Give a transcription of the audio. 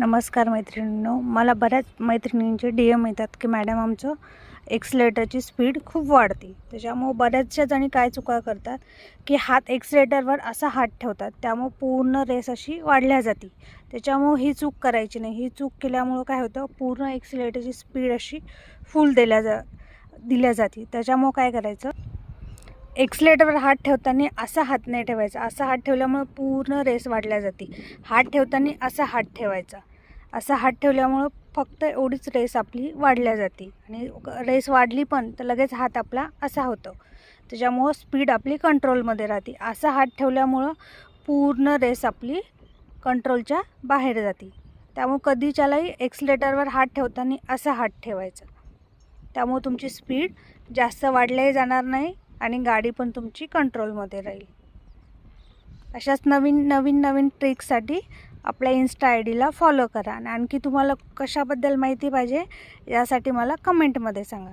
नमस्कार मैत्रिणींनो, मला बऱ्याच मैत्रिणींचे DM येतात की मॅडम आमचं एक्सलेटरची स्पीड खूप वाढते. त्याच्यामुळे बऱ्याचशा जणी काय चुका करतात की एक्सलेटरवर असा हात ठेवतात, त्यामुळे पूर्ण रेस अशी वाढल्या जाते. त्याच्यामुळे ही चूक करायची नाही. ही चूक केल्यामुळं काय होतं, पूर्ण एक्सलेटरची स्पीड अशी फुल दिल्या जाते. त्याच्यामुळे काय करायचं, एक्सलेटरवर हात ठेवताना असा हात नाही ठेवायचा. असा हात ठेवल्यामुळे पूर्ण रेस वाढल्या जाते. हात ठेवताना असा हात ठेवायचा. असा हात ठेवल्यामुळं फक्त एवढीच रेस आपली वाढल्या जाते आणि रेस वाढली पण तर लगेच हात आपला असा होतो. त्याच्यामुळं स्पीड आपली कंट्रोलमध्ये राहते. असा हात ठेवल्यामुळं पूर्ण रेस आपली कंट्रोलच्या बाहेर जाते. त्यामुळे कधीच्यालाही एक्सलेटरवर हात ठेवताना असा हात ठेवायचा. त्यामुळे तुमची स्पीड जास्त वाढल्याही जाणार नाही आणि गाडी पण तुमची कंट्रोलमध्ये राहील. अशाच नवीन ट्रिक्ससाठी आपल्या Insta ID ला फॉलो करा आणि आणखी तुम्हाला कशाबद्दल माहिती पाहिजे यासाठी मला कमेंटमध्ये सांगा.